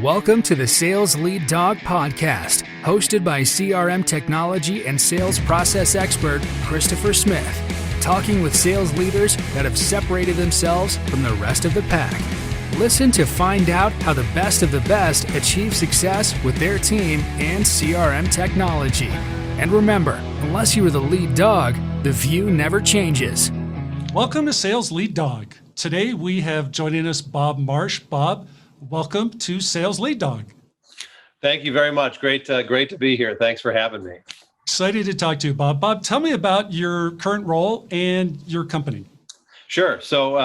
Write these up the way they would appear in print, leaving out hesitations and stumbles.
Welcome to the Sales Lead Dog Podcast, hosted by CRM technology and sales process expert Christopher Smith, talking with sales leaders that have separated themselves from the rest of the pack. Listen to find out how the best of the best achieve success with their team and CRM technology. And remember, unless you are the lead dog, the view never changes. Welcome to Sales Lead Dog. Today we have joining us Bob Marsh. Bob, welcome to Sales Lead Dog. Thank you very much. Great to be here. Thanks for having me. Excited to talk to you, Bob. Bob, tell me about your current role and your company. Sure. So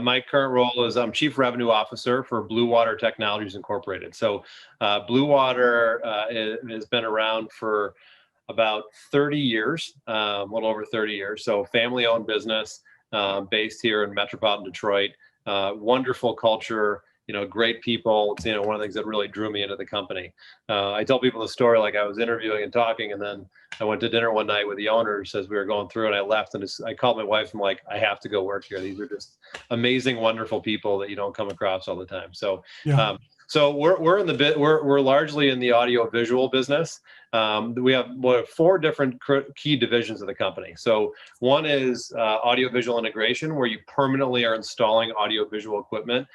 my current role is I'm Chief Revenue Officer for Bluewater Technologies Incorporated. So Bluewater has been around for about 30 years, a little over 30 years. So family-owned business based here in metropolitan Detroit. Wonderful culture. Great people. It's, one of the things that really drew me into the company. I tell people the story, like I was interviewing and talking, and then I went to dinner one night with the owners as we were going through, and I left, and I called my wife. I'm like, I have to go work here. These are just amazing, wonderful people that you don't come across all the time. So, yeah. So we're largely in the audio visual business. We have four different key divisions of the company. So one is audio visual integration, where you permanently are installing audio visual equipment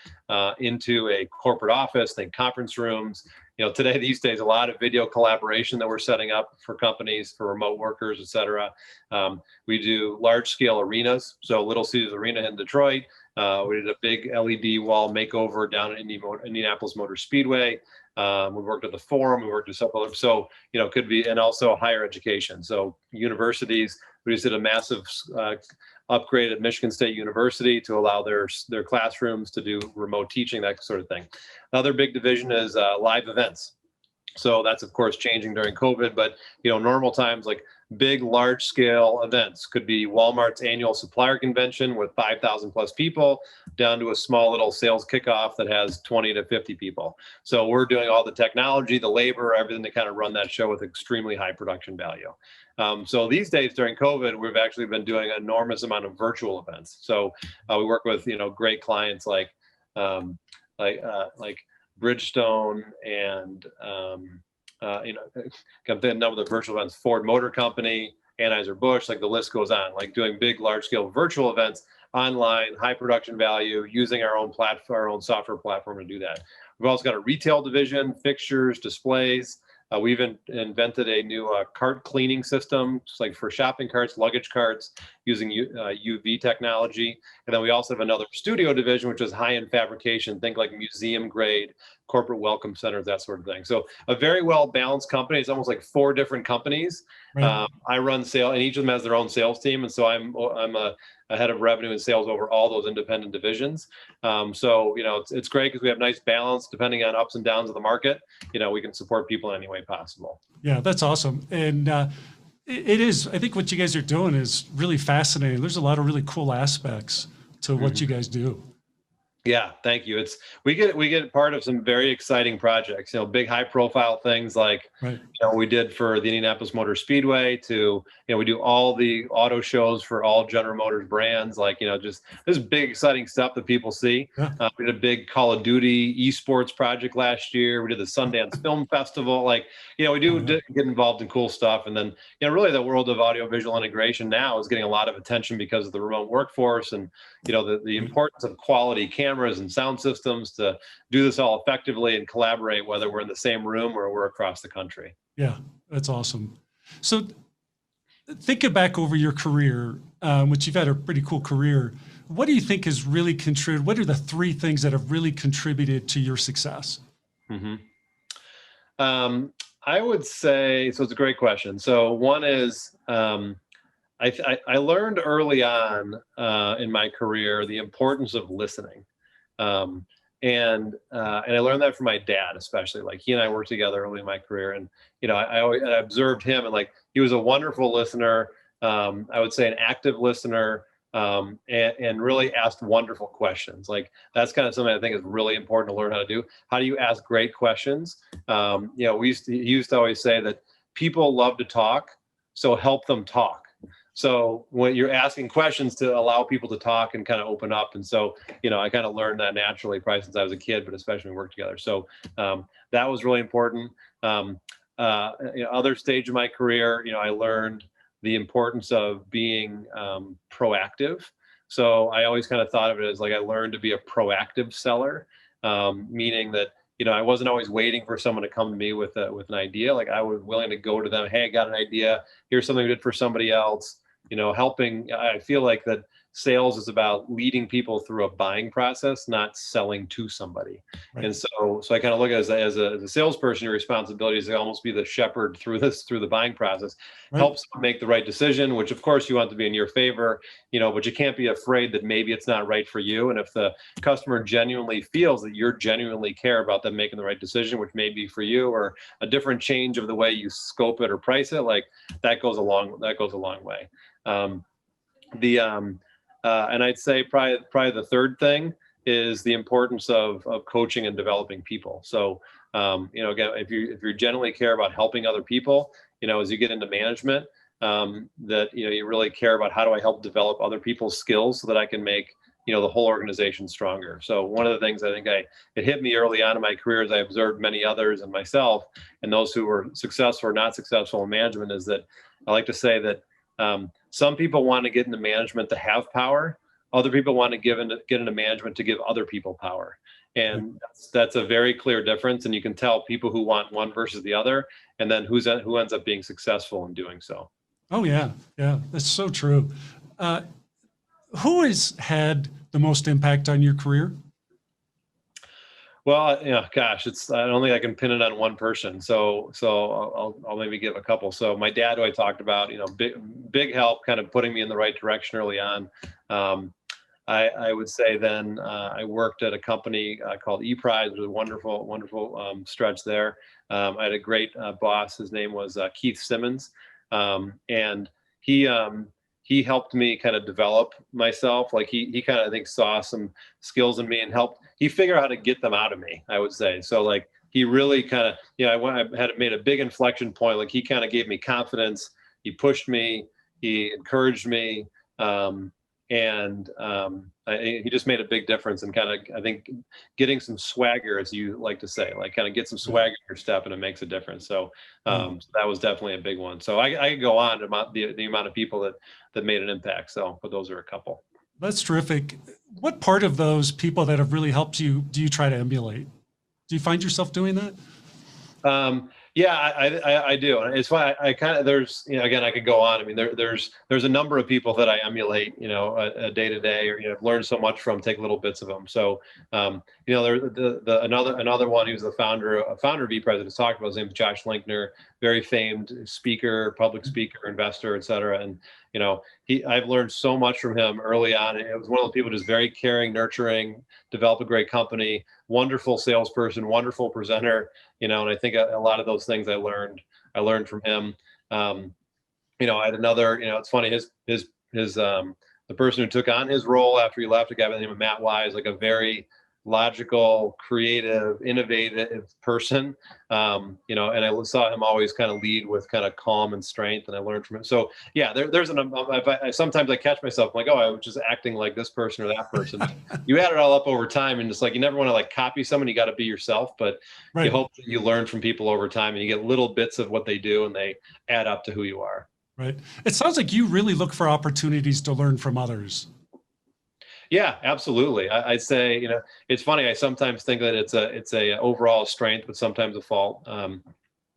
into a corporate office, think conference rooms. These days, a lot of video collaboration that we're setting up for companies, for remote workers, et cetera. We do large scale arenas. So Little Caesars Arena in Detroit. We did a big LED wall makeover down at Indianapolis Motor Speedway. We worked at the Forum. We worked at several others. So, could be, and also higher education. So universities, we just did a massive upgrade at Michigan State University to allow their classrooms to do remote teaching, that sort of thing. Another big division is live events. So that's, of course, changing during COVID, but, normal times, like big, large scale events could be Walmart's annual supplier convention with 5,000 plus people down to a small little sales kickoff that has 20 to 50 people. So we're doing all the technology, the labor, everything to kind of run that show with extremely high production value. So these days during COVID, we've actually been doing an enormous amount of virtual events. So we work with, great clients like Bridgestone and, a number of the virtual events, Ford Motor Company, Anheuser-Busch, like the list goes on, like doing big, large scale virtual events online, high production value, using our own platform, our own software platform to do that. We've also got a retail division, fixtures, displays. We've invented a new cart cleaning system, like for shopping carts, luggage carts, using UV technology. And then we also have another studio division, which is high-end fabrication, think like museum grade, corporate welcome centers, that sort of thing. So a very well-balanced company. It's almost like four different companies. Right. I run sales, and each of them has their own sales team. And so I'm a head of revenue and sales over all those independent divisions. So, it's great because we have nice balance depending on ups and downs of the market. We can support people in any way possible. Yeah, that's awesome. And it is, I think what you guys are doing is really fascinating. There's a lot of really cool aspects to what you guys do. Yeah, thank you. We get part of some very exciting projects, big high profile things like, right. We did for the Indianapolis Motor Speedway to, we do all the auto shows for all General Motors brands, like, just this big exciting stuff that people see. Yeah. We did a big Call of Duty esports project last year. We did the Sundance Film Festival. Like, we do get involved in cool stuff. And then, really the world of audiovisual integration now is getting a lot of attention because of the remote workforce and, the importance of quality cameras and sound systems to do this all effectively and collaborate, whether we're in the same room or we're across the country. Yeah, that's awesome. So thinking back over your career, which you've had a pretty cool career, what do you think has really contributed? What are the three things that have really contributed to your success? Mm-hmm. I would say, so it's a great question. So one is, I learned early on in my career the importance of listening, and I learned that from my dad, especially. Like he and I worked together early in my career, and I observed him, and like he was a wonderful listener. I would say an active listener, and really asked wonderful questions. Like that's kind of something I think is really important to learn how to do. How do you ask great questions? He used to always say that people love to talk, so help them talk. So when you're asking questions to allow people to talk and kind of open up. And so, I kind of learned that naturally probably since I was a kid, but especially when we worked together. So that was really important. Other stage of my career, I learned the importance of being proactive. So I always kind of thought of it as like I learned to be a proactive seller, meaning that I wasn't always waiting for someone to come to me with an idea. Like I was willing to go to them. Hey, I got an idea. Here's something I did for somebody else. Helping. I feel like that sales is about leading people through a buying process, not selling to somebody. Right. And so I kind of look at it as a salesperson, your responsibility is to almost be the shepherd through the buying process, right. Help someone make the right decision, which of course you want to be in your favor, but you can't be afraid that maybe it's not right for you. And if the customer genuinely feels that you genuinely care about them making the right decision, which may be for you or a different change of the way you scope it or price it, like that goes a long way. And I'd say probably the third thing is the importance of coaching and developing people. So, again, if you genuinely care about helping other people, as you get into management, that, you really care about how do I help develop other people's skills so that I can make, the whole organization stronger. So one of the things I think it hit me early on in my career as I observed many others and myself and those who were successful or not successful in management is that I like to say that some people want to get into management to have power. Other people want to get into management to give other people power. And that's a very clear difference. And you can tell people who want one versus the other, and then who ends up being successful in doing so. Oh, yeah. Yeah, that's so true. Who has had the most impact on your career? Well, gosh, I don't think I can pin it on one person. So I'll maybe give a couple. So my dad, who I talked about, big help kind of putting me in the right direction early on. I would say then I worked at a company called ePrize. It was a wonderful stretch there. I had a great boss. His name was Keith Simmons. And he helped me kind of develop myself. Like he kind of, I think, saw some skills in me and he figured out how to get them out of me, I would say. So like he really kind of, I had made a big inflection point. Like he kind of gave me confidence. He pushed me, he encouraged me. He just made a big difference in kind of, I think, getting some swagger, as you like to say, like kind of get some swagger in your step, and it makes a difference. So, so that was definitely a big one. So I could go on about the amount of people that made an impact. So, but those are a couple. That's terrific. What part of those people that have really helped you do you try to emulate? Do you find yourself doing that? Yeah, I do. And it's why I kind of, there's, again, I could go on. I mean, there's a number of people that I emulate, a day to day, or, learn so much from, take little bits of them. So, another one, he was the founder of ePrize, has talked about, his name is Josh Linkner, very famed speaker, public speaker, investor, et cetera. And, I've learned so much from him early on. It was one of those people just very caring, nurturing, develop a great company, wonderful salesperson, wonderful presenter, and I think a lot of those things I learned from him. I had another, it's funny, the person who took on his role after he left, a guy by the name of Matt Wise, like a very logical, creative, innovative person. And I saw him always kind of lead with kind of calm and strength, and I learned from him. So yeah, sometimes I catch myself like, oh, I was just acting like this person or that person. You add it all up over time, and it's like, you never want to like copy someone, you got to be yourself, but right. You hope that you learn from people over time and you get little bits of what they do and they add up to who you are. Right. It sounds like you really look for opportunities to learn from others. Yeah, absolutely. I'd say, it's funny. I sometimes think that it's a overall strength, but sometimes a fault. I'm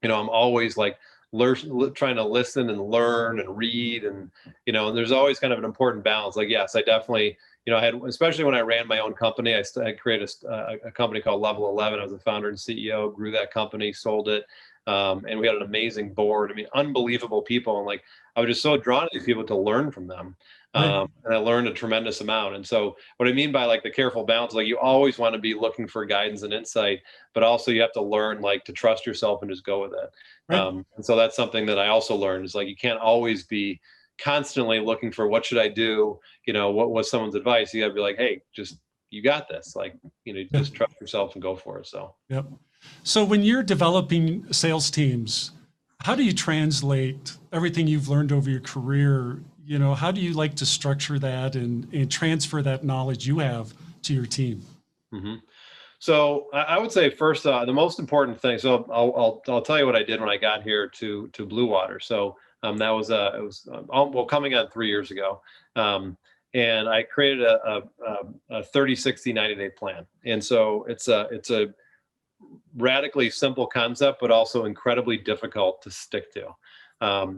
always like trying to listen and learn and read, and there's always kind of an important balance. Like, yes, I definitely, I had, especially when I ran my own company, I created a company called Level 11. I was the founder and CEO, grew that company, sold it. And we had an amazing board. I mean, unbelievable people. And like, I was just so drawn to these people to learn from them. And I learned a tremendous amount. And so what I mean by like the careful balance, like you always want to be looking for guidance and insight, but also you have to learn like to trust yourself and just go with it. Right. And so that's something that I also learned is like, you can't always be constantly looking for what should I do? What was someone's advice? You gotta be like, hey, just, you got this. Like, just trust yourself and go for it. So, yep. So when you're developing sales teams, how do you translate everything you've learned over your career, how do you like to structure that and transfer that knowledge you have to your team? Mm-hmm. So I would say first, the most important thing. So I'll tell you what I did when I got here to Bluewater. So that was it was coming on 3 years ago, and I created a 30, 60, 90-day plan. And so it's a radically simple concept, but also incredibly difficult to stick to.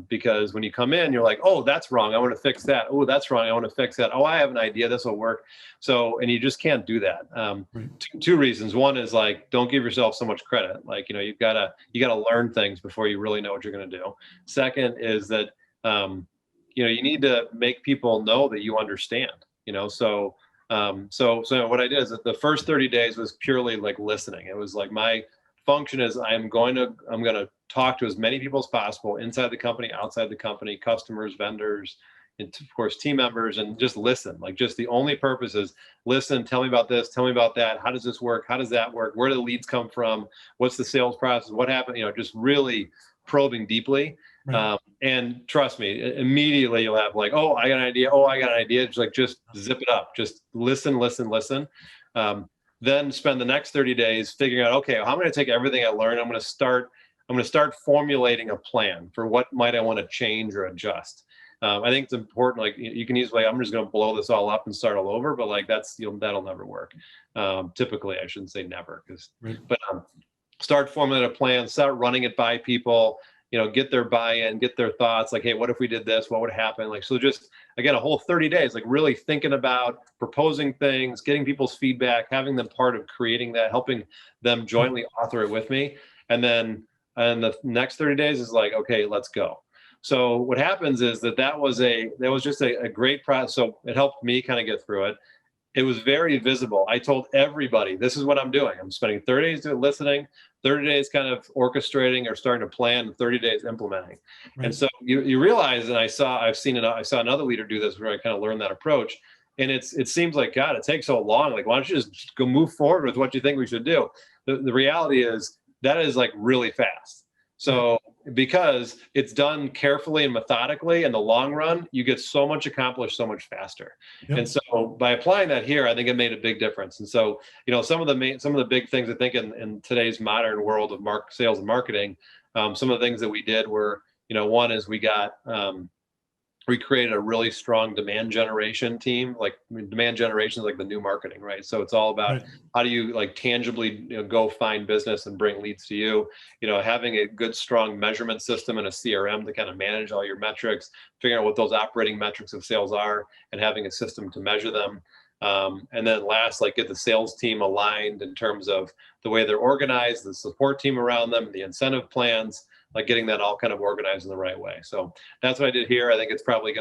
Because when you come in, you're like, oh, that's wrong, I want to fix that. Oh, that's wrong, I want to fix that. Oh, I have an idea, this will work. So, and you just can't do that. Right. Two reasons. One is like, don't give yourself so much credit. Like, you gotta learn things before you really know what you're going to do. Second is that, you need to make people know that you understand, so what I did is that the first 30 days was purely like listening. It was like my function is I'm going to talk to as many people as possible inside the company, outside the company, customers, vendors, and of course team members, and just listen. Like, just the only purpose is listen, tell me about this, tell me about that, how does this work, how does that work, where do the leads come from, what's the sales process, what happened, just really probing deeply. Right. And trust me, immediately you'll have like, oh, I got an idea. Oh, I got an idea. Just zip it up. Just listen. Then spend the next 30 days figuring out, okay, how am I going to take everything I learned? I'm going to start formulating a plan for what might I want to change or adjust. I think it's important. Like, you can easily, I'm just going to blow this all up and start all over, but like that'll never work. Typically, I shouldn't say never, right. But start formulating a plan, start running it by people. Get their buy-in, get their thoughts, like, hey, what if we did this? What would happen? Like, so just, again, a whole 30 days, like really thinking about proposing things, getting people's feedback, having them part of creating that, helping them jointly author it with me. And then the next 30 days is like, okay, let's go. So what happens is that was just a great process. So it helped me kind of get through it. It was very visible. I told everybody, this is what I'm doing. I'm spending 30 days listening, 30 days kind of orchestrating or starting to plan, and 30 days implementing. Right. And so you realize, and I saw another leader do this where I kind of learned that approach. And it seems like, God, it takes so long. Like, why don't you just go move forward with what you think we should do? The reality is that is like really fast. So because it's done carefully and methodically, in the long run, you get so much accomplished so much faster. Yep. And so by applying that here, I think it made a big difference. And so, some of the big things I think in today's modern world of sales and marketing, some of the things that we did were, one is we created a really strong demand generation team. Like, demand generation is like the new marketing, right? So it's all about how do you like tangibly go find business and bring leads to you. Having a good, strong measurement system and a CRM to kind of manage all your metrics, figuring out what those operating metrics of sales are, and having a system to measure them. And then last, like, get the sales team aligned in terms of the way they're organized, the support team around them, the incentive plans, like getting that all kind of organized in the right way. So that's what I did here. I think it's probably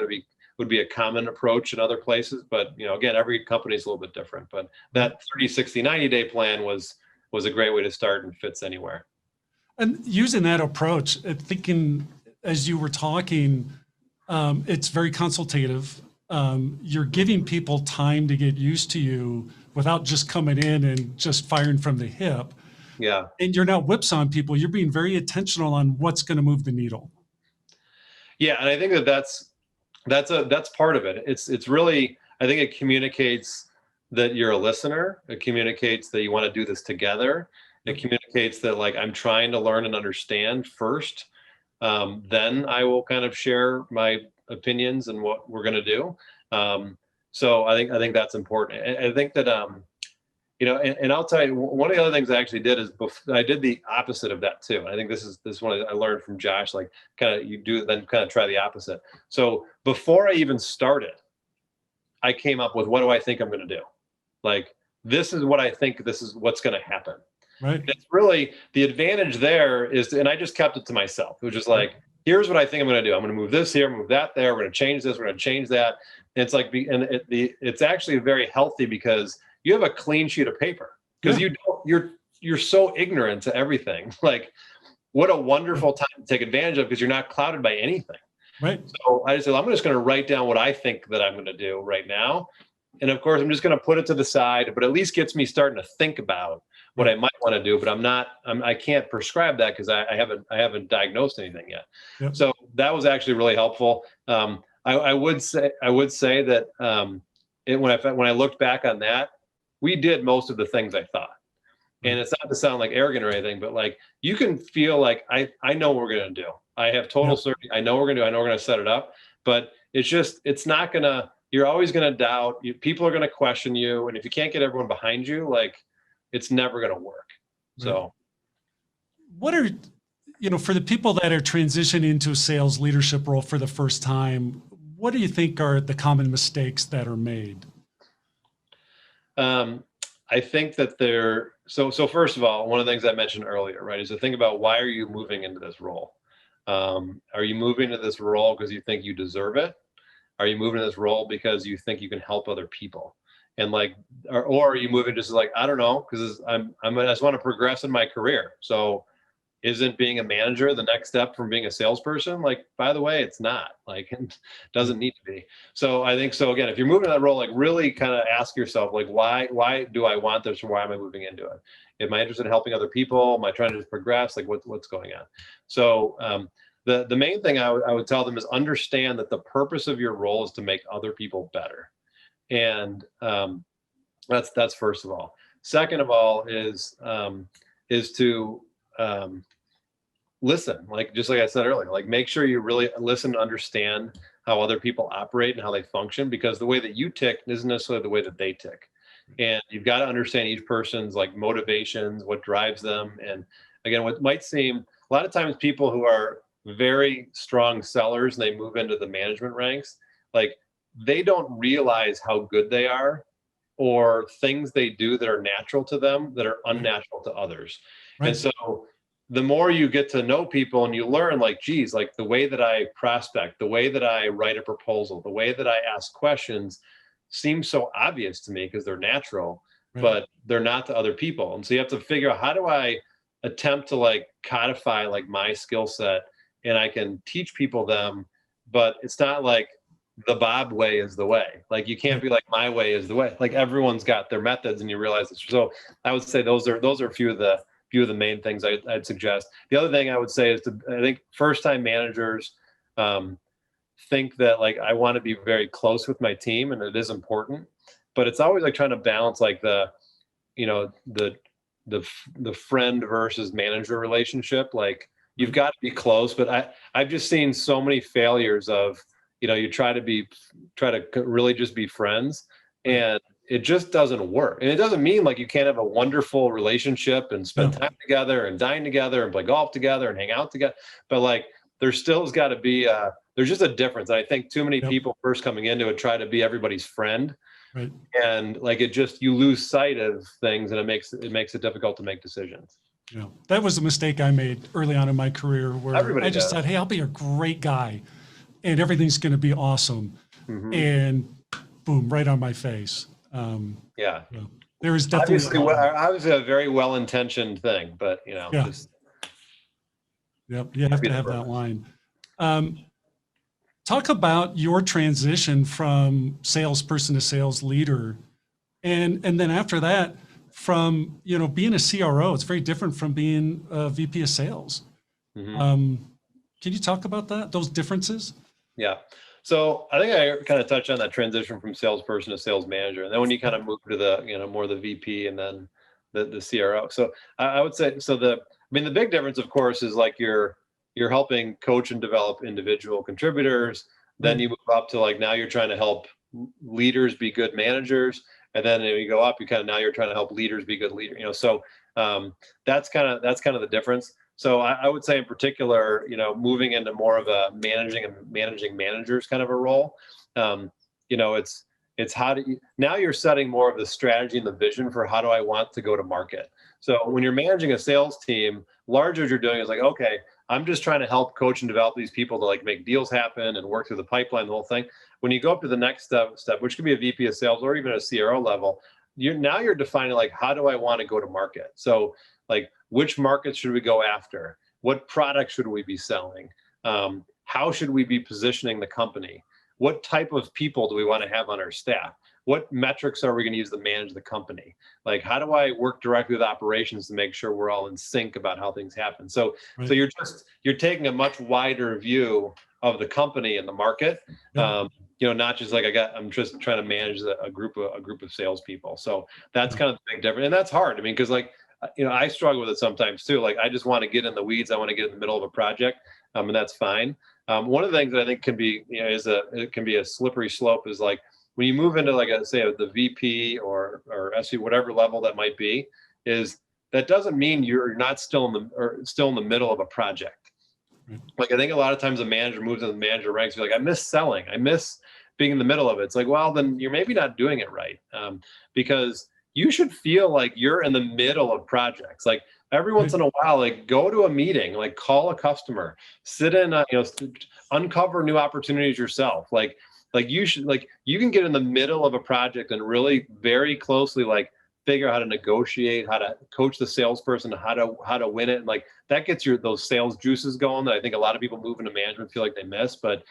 would be a common approach in other places, but again, every company is a little bit different. But that 30, 60, 90-day plan was a great way to start and fits anywhere. And using that approach, thinking as you were talking, it's very consultative. You're giving people time to get used to you without just coming in and just firing from the hip. Yeah. And you're not whipsawing people. You're being very intentional on what's going to move the needle. Yeah. And I think that's part of it. It's really, I think it communicates that you're a listener. It communicates that you want to do this together. It communicates that, like, I'm trying to learn and understand first. Then I will kind of share my opinions and what we're going to do. So I think that's important. I think that, and I'll tell you, one of the other things I actually did is I did the opposite of that too. I think this is one I learned from Josh, like kind of you do then kind of try the opposite. So before I even started, I came up with, what do I think I'm going to do? Like, this is what I think, this is what's going to happen. Right. And it's really, the advantage there is, and I just kept it to myself. It was just like, here's what I think I'm going to do. I'm going to move this here, move that there. We're going to change this. We're going to change that. And it's like, it's actually very healthy because you have a clean sheet of paper, because you're so ignorant to everything. Like, what a wonderful time to take advantage of, because you're not clouded by anything. Right. So I just said, I'm just going to write down what I think that I'm going to do right now. And of course, I'm just going to put it to the side, but at least gets me starting to think about what I might want to do. But I can't prescribe that because I haven't diagnosed anything yet. Yep. So that was actually really helpful. I would say that when I looked back on that, we did most of the things I thought. And it's not to sound like arrogant or anything, but like you can feel like I know what we're gonna do. I have total certainty. I know we're gonna do. I know we're gonna set it up. But it's not gonna. You're always gonna doubt. People are gonna question you, and if you can't get everyone behind you, like it's never gonna work. So, what are for the people that are transitioning into a sales leadership role for the first time? What do you think are the common mistakes that are made? I think that so first of all, one of the things I mentioned earlier, right, is to think about why are you moving into this role? Are you moving into this role because you think you deserve it? Are you moving to this role because you think you can help other people? And like, or are you moving just like, I don't know, because I just want to progress in my career. So isn't being a manager the next step from being a salesperson? Like, by the way, it's not. Like, it doesn't need to be. So I think so. Again, if you're moving to that role, like really kind of ask yourself, like, why do I want this, or why am I moving into it? Am I interested in helping other people? Am I trying to just progress? Like, what's going on? So the main thing I would tell them is understand that the purpose of your role is to make other people better, and that's first of all. Second of all is to listen, like just like I said earlier, like make sure you really listen to understand how other people operate and how they function, because the way that you tick isn't necessarily the way that they tick. And you've got to understand each person's like motivations, what drives them. And again, what might seem a lot of times people who are very strong sellers and they move into the management ranks, like they don't realize how good they are or things they do that are natural to them that are unnatural to others. Right. And so the more you get to know people and you learn like, geez, like the way that I prospect, the way that I write a proposal, the way that I ask questions seems so obvious to me because they're natural, right, but they're not to other people. And so you have to figure out, how do I attempt to like codify like my skill set, and I can teach people them, but it's not like the Bob way is the way. Like you can't be like my way is the way. Like everyone's got their methods, and you realize this. So I would say those are a few of the main things I'd suggest. The other thing I would say is I think first-time managers think that like I want to be very close with my team, and it is important, but it's always like trying to balance like the friend versus manager relationship. Like you've got to be close, but I've just seen so many failures of, you try to really just be friends, and it just doesn't work. And it doesn't mean like you can't have a wonderful relationship and spend time together and dine together and play golf together and hang out together. But like, there still has got to be there's just a difference. I think too many people first coming into it try to be everybody's friend. Right. And like, you lose sight of things, and it makes it difficult to make decisions. Yeah. That was a mistake I made early on in my career, where I just thought, hey, I'll be a great guy and everything's going to be awesome. Mm-hmm. And boom, right on my face. There is definitely obviously a very well-intentioned thing, but you have to have that line. Talk about your transition from salesperson to sales leader, and then after that, from being a CRO, it's very different from being a VP of sales. Mm-hmm. Can you talk about those differences? Yeah. So I think I kind of touched on that transition from salesperson to sales manager. And then when you kind of move to the, more the VP and then the CRO. So I would say, the big difference, of course, is like you're helping coach and develop individual contributors. Then you move up to like, now you're trying to help leaders be good managers. And then you go up, now you're trying to help leaders be good leaders, so that's kind of the difference. So I would say in particular, moving into more of a managing managers kind of a role, it's now you're setting more of the strategy and the vision for how do I want to go to market. So when you're managing a sales team, largely what you're doing is like, okay, I'm just trying to help coach and develop these people to like make deals happen and work through the pipeline, the whole thing. When you go up to the next step, which could be a VP of sales or even a CRO level, you're defining like, how do I want to go to market? So like, which markets should we go after? What products should we be selling? How should we be positioning the company? What type of people do we want to have on our staff? what metrics are we going to use to manage the company? Like, how do I work directly with operations to make sure we're all in sync about how things happen? So, Right. so you're taking a much wider view of the company and the market. Yeah. Not just like I'm just trying to manage a group of salespeople. So that's Yeah. kind of the big difference, and that's hard. I mean, because I struggle with it sometimes too. Like, I just want to get in the weeds. I want to get in the middle of a project, and that's fine. One of the things that I think can be, it can be a slippery slope is like when you move into like the VP or SC, whatever level that might be, is that doesn't mean you're not still in the middle of a project. Right. Like, I think a lot of times a manager moves in the manager ranks. You're like, I miss selling. I miss being in the middle of it. It's like, well, then you're maybe not doing it right, because you should feel like you're in the middle of projects. Like, every once in a while, like, go to a meeting, like, call a customer, sit in, uncover new opportunities yourself. Like you should, like, you can get in the middle of a project and really very closely, like, figure out how to negotiate, how to coach the salesperson, how to win it. And like, that gets those sales juices going that I think a lot of people move into management feel like they miss, but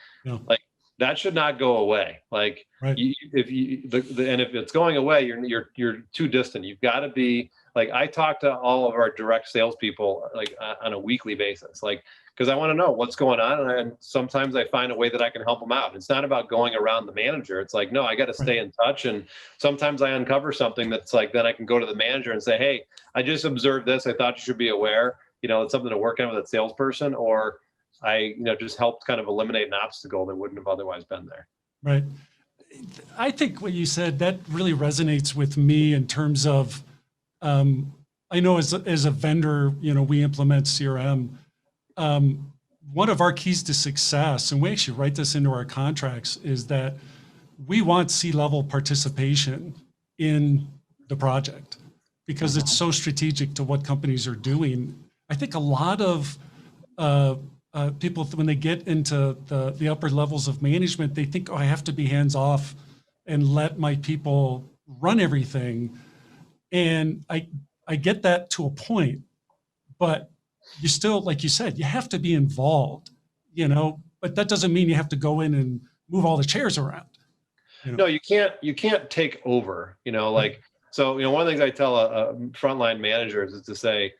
like, that should not go away. Like, right. If it's going away, you're too distant. You've got to be like, I talk to all of our direct salespeople like on a weekly basis, like, because I want to know what's going on, and sometimes I find a way that I can help them out. It's not about going around the manager. It's like, no, I got to stay in touch, and sometimes I uncover something that's like, then I can go to the manager and say, hey, I just observed this. I thought you should be aware. It's something to work on with that salesperson, or I just helped kind of eliminate an obstacle that wouldn't have otherwise been there. Right. I think what you said, that really resonates with me in terms of, I know as a vendor, we implement CRM. One of our keys to success, and we actually write this into our contracts, is that we want C-level participation in the project because it's so strategic to what companies are doing. I think a lot of people, when they get into the upper levels of management, they think, oh, I have to be hands off and let my people run everything. And I get that to a point, but you still, like you said, you have to be involved, but that doesn't mean you have to go in and move all the chairs around. No, you can't take over, like, so, one of the things I tell frontline managers is to say,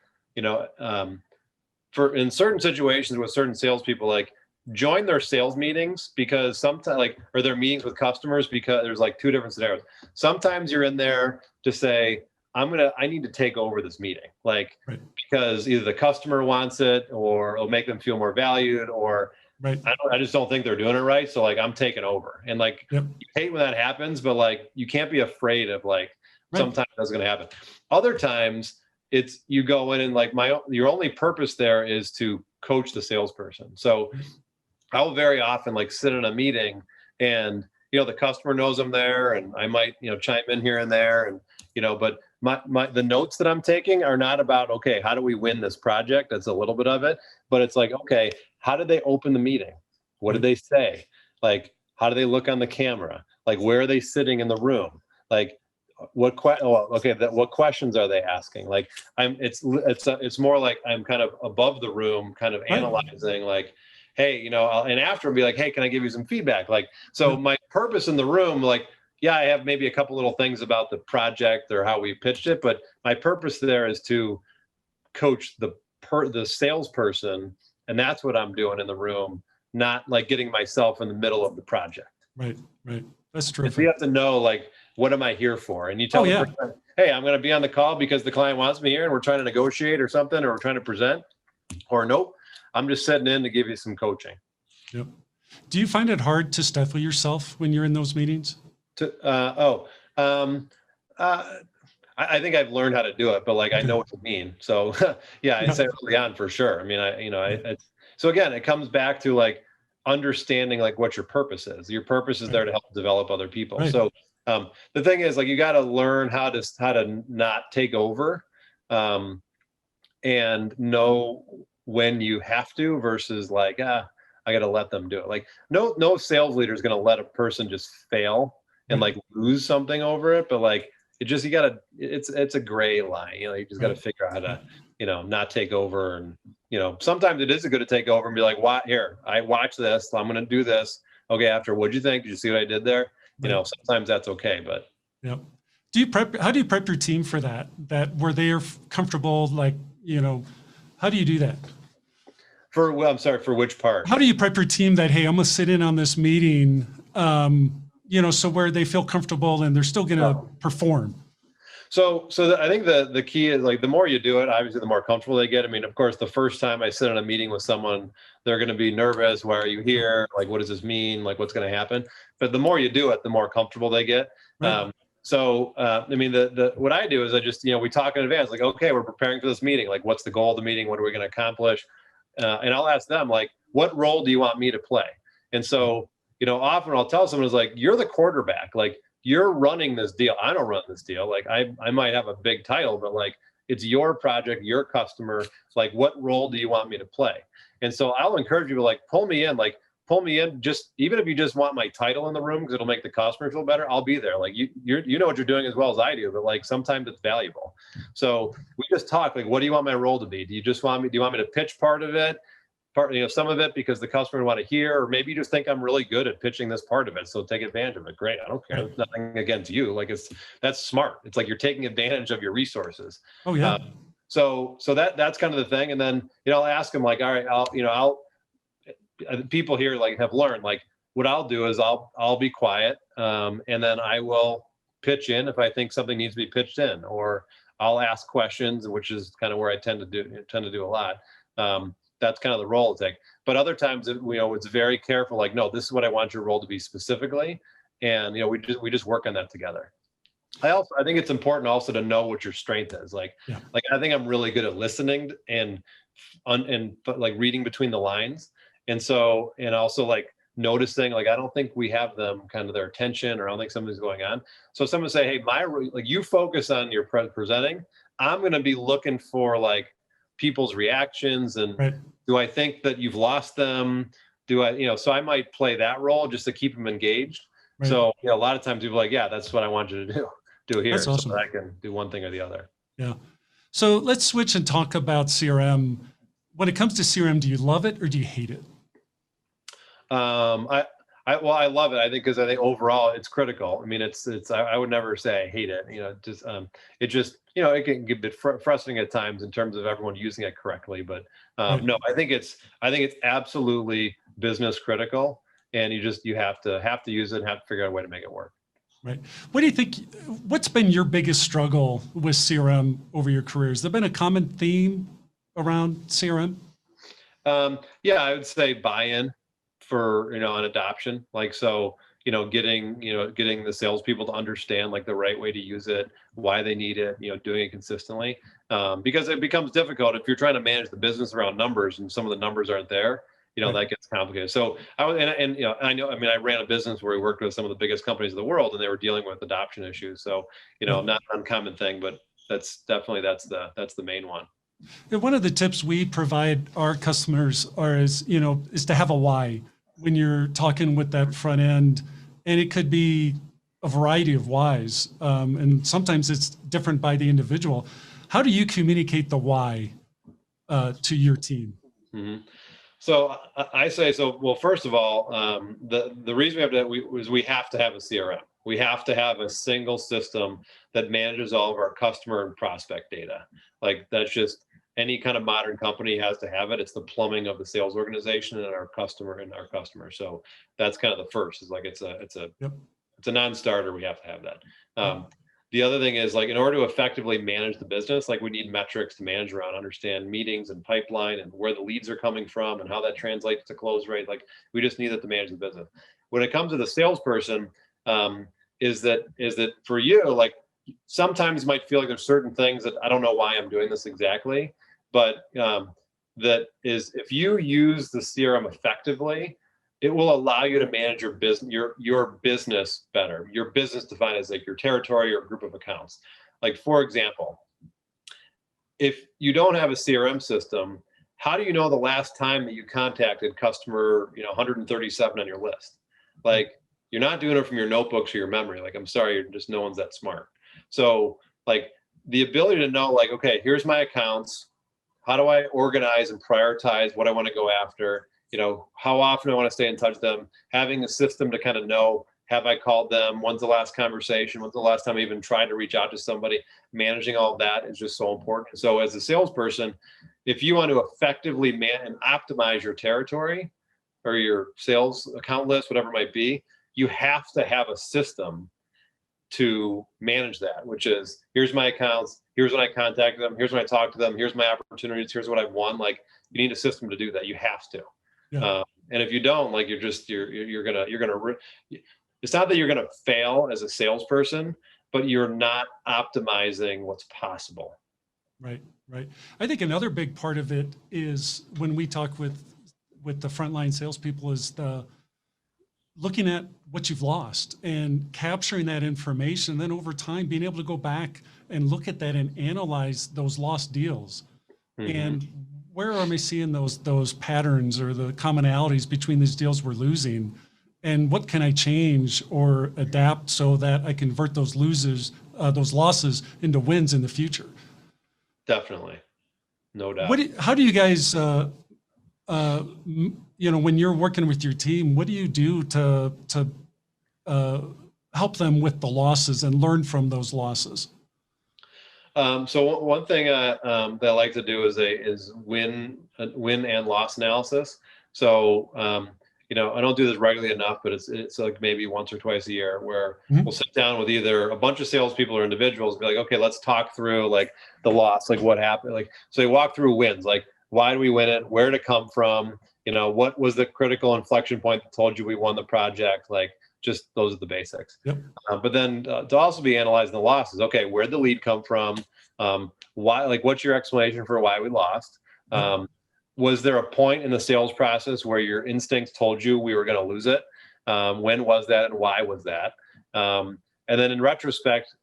for in certain situations with certain salespeople, like, join their sales meetings, because sometimes, or their meetings with customers, because there's like two different scenarios. Sometimes you're in there to say, I need to take over this meeting, like, because either the customer wants it, or it'll make them feel more valued, or I just don't think they're doing it right. So like, I'm taking over, and like, you hate when that happens, but like, you can't be afraid of like, sometimes that's going to happen. Other times it's, you go in and like, your only purpose there is to coach the salesperson. So I'll very often like sit in a meeting, and the customer knows I'm there, and I might chime in here and there, and but the notes that I'm taking are not about, okay, how do we win this project? That's a little bit of it, but it's like, okay, how did they open the meeting? What did they say? Like, how do they look on the camera? Like, where are they sitting in the room? Like, what questions are they asking? Like, it's more like I'm kind of above the room, kind of analyzing, like, hey, and after I'll be like, hey, can I give you some feedback? Like, so my purpose in the room, like, yeah, I have maybe a couple little things about the project or how we pitched it, but my purpose there is to coach the salesperson, and that's what I'm doing in the room, not like getting myself in the middle of the project. Right. That's true. We have to know, like, what am I here for? And you tell the person, hey, I'm going to be on the call because the client wants me here, and we're trying to negotiate or something, or we're trying to present, or nope, I'm just sitting in to give you some coaching. Yep. Do you find it hard to stifle yourself when you're in those meetings? I think I've learned how to do it, but like, I know what you mean. So yeah, I'd say early on for sure. I mean, so again, it comes back to like understanding like what your purpose is. Your purpose is there to help develop other people. So the thing is, like, you got to learn how to not take over, and know when you have to versus like, I got to let them do it. Like, no sales leader is going to let a person just fail and like lose something over it. But like, it's a gray line, you just got to figure out how to, not take over. And, sometimes it is good to take over and be like, I watch this, I'm going to do this. Okay. After, what'd you think? Did you see what I did there? sometimes that's okay, but. Yeah. How do you prep your team for that where they're comfortable, like, how do you do that? I'm sorry, for which part? How do you prep your team that, hey, I'm going to sit in on this meeting, so where they feel comfortable and they're still going to perform? I think the key is, like, the more you do it, obviously the more comfortable they get. I mean, of course, the first time I sit in a meeting with someone, they're going to be nervous. Why are you here? Like, what does this mean? Like, what's going to happen? But the more you do it, the more comfortable they get. Right. I mean, what I do is I just, we talk in advance, like, okay, we're preparing for this meeting. Like, what's the goal of the meeting? What are we going to accomplish? And I'll ask them, like, what role do you want me to play? And so, often I'll tell someone, is like, you're the quarterback. Like, you're running this deal. I don't run this deal. Like, I might have a big title, but, like, it's your project, your customer. Like, what role do you want me to play? And so I'll encourage you to, like, pull me in, just, even if you just want my title in the room, because it'll make the customer feel better, I'll be there. Like, you know what you're doing as well as I do, but, like, sometimes it's valuable. So we just talk, like, what do you want my role to be? Do you want me to pitch part of it? Some of it because the customer want to hear, or maybe you just think I'm really good at pitching this part of it, so take advantage of it. Great, I don't care. There's nothing against you. Like, that's smart. It's like you're taking advantage of your resources. Oh yeah. So that's kind of the thing. And then I'll ask them, like, all right, people here, like, have learned, like, what I'll do is I'll be quiet, and then I will pitch in if I think something needs to be pitched in, or I'll ask questions, which is kind of where I tend to do a lot. That's kind of the role to take. But other times, it's very careful. Like, no, this is what I want your role to be specifically, and we just work on that together. I think it's important also to know what your strength is. Like I think I'm really good at listening and like reading between the lines, and also like noticing. Like, I don't think we have them kind of their attention, or I don't think something's going on. So someone say, hey, you focus on your presenting. I'm going to be looking for, like, people's reactions, and do I think that you've lost them? So I might play that role just to keep them engaged. Right. So a lot of times people are like, yeah, that's what I want you to do here. That's awesome. So that I can do one thing or the other. Yeah. So let's switch and talk about CRM. When it comes to CRM, do you love it or do you hate it? I love it. I think because I think overall it's critical. I mean, I would never say I hate it. It can get a bit frustrating at times in terms of everyone using it correctly. But no, I think it's absolutely business critical, and you have to use it and have to figure out a way to make it work. Right. What do you think? What's been your biggest struggle with CRM over your career? Has there been a common theme around CRM? Yeah, I would say buy-in for on adoption. Like, so getting the salespeople to understand, like, the right way to use it, why they need it, doing it consistently, because it becomes difficult if you're trying to manage the business around numbers and some of the numbers aren't there. That gets complicated. So I I ran a business where we worked with some of the biggest companies in the world, and they were dealing with adoption issues. So not an uncommon thing, but that's the main one. And one of the tips we provide our customers is to have a why when you're talking with that front end, and it could be a variety of whys, and sometimes it's different by the individual. How do you communicate the why to your team? Mm-hmm. So I say, well, first of all, the reason we have to have a CRM. We have to have a single system that manages all of our customer and prospect data. Like, that's just, any kind of modern company has to have it. It's the plumbing of the sales organization and our customer. So that's kind of the first, is like, it's a non-starter. We have to have that. The other thing is, like, in order to effectively manage the business, like, we need metrics to manage around, understand meetings and pipeline and where the leads are coming from and how that translates to close rate. Like, we just need that to manage the business. When it comes to the salesperson, is that for you, like, sometimes you might feel like there's certain things that I don't know why I'm doing this exactly, but that is, if you use the CRM effectively, it will allow you to manage your business, your business better. Your business defined as, like, your territory or group of accounts. Like, for example, if you don't have a CRM system, how do you know the last time that you contacted customer 137 on your list? Like, you're not doing it from your notebooks or your memory. Like, I'm sorry, no one's that smart. So, like, the ability to know, like, okay, here's my accounts. How do I organize and prioritize what I want to go after? How often I want to stay in touch with them, having a system to kind of know have I called them? When's the last conversation? When's the last time I even tried to reach out to somebody? Managing all of that is just so important. So as a salesperson, if you want to effectively and optimize your territory or your sales account list, whatever it might be, you have to have a system to manage that, which is, here's my accounts, here's when I contacted them, here's when I talked to them, here's my opportunities, here's what I've won. Like, you need a system to do that. You have to. Yeah. And if you don't, like, you're gonna it's not that you're gonna fail as a salesperson, but you're not optimizing what's possible. Right. I think another big part of it is when we talk with the frontline salespeople is looking at what you've lost and capturing that information. And then over time, being able to go back and look at that and analyze those lost deals. Mm-hmm. And where am I seeing those patterns or the commonalities between these deals we're losing? And what can I change or adapt so that I convert those losses into wins in the future? Definitely. No doubt. How do you guys, when you're working with your team, what do you do to help them with the losses and learn from those losses? So one thing that I like to do is win and loss analysis. So I don't do this regularly enough, but it's like maybe once or twice a year where we'll sit down with either a bunch of salespeople or individuals and be like, okay, let's talk through like the loss, like what happened. Like, so they walk through wins, like, why do we win it? Where did it come from? What was the critical inflection point that told you we won the project? Like, just those are the basics. Yep. But then to also be analyzing the losses. Okay, where'd the lead come from? Why? Like, what's your explanation for why we lost? Was there a point in the sales process where your instincts told you we were going to lose it? When was that, and why was that? And then in retrospect,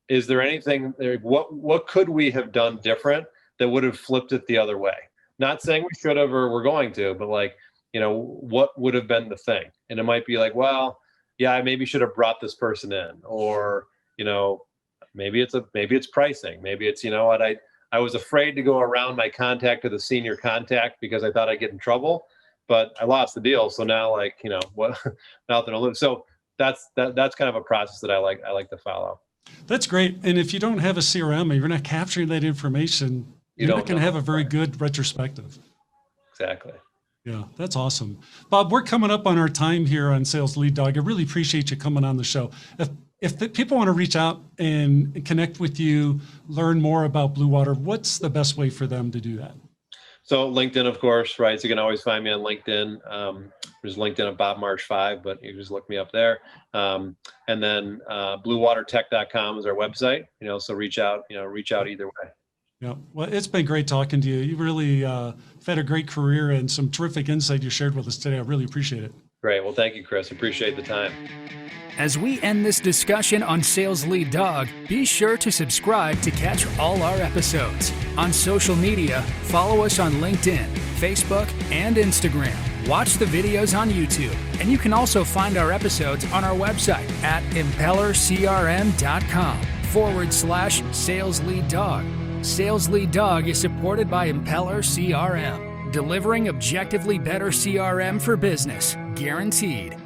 is there anything? What could we have done different that would have flipped it the other way? Not saying we should have or we're going to, but like, what would have been the thing? And it might be like, well, yeah, I maybe should have brought this person in, or maybe it's pricing, maybe it's I was afraid to go around my contact to the senior contact because I thought I'd get in trouble, but I lost the deal. So now, like, what? Nothing to lose. So that's kind of a process that I like to follow. That's great. And if you don't have a CRM, you're not capturing that information, you're not going to have a very good retrospective. Exactly. Yeah, that's awesome. Bob, we're coming up on our time here on Sales Lead Dog. I really appreciate you coming on the show. If the people want to reach out and connect with you, learn more about Bluewater, what's the best way for them to do that? So LinkedIn, of course, right? So you can always find me on LinkedIn. There's LinkedIn at Bob Marsh 5, but you just look me up there. And then bluewatertech.com is our website. So reach out either way. Yeah, well, it's been great talking to you. You really have had a great career and some terrific insight you shared with us today. I really appreciate it. Great. Well, thank you, Chris. Appreciate the time. As we end this discussion on Sales Lead Dog, be sure to subscribe to catch all our episodes. On social media, follow us on LinkedIn, Facebook, and Instagram. Watch the videos on YouTube, and you can also find our episodes on our website at impellercrm.com/Sales Lead Dog. Sales Lead Dog is supported by Impeller CRM, delivering objectively better CRM for business, guaranteed.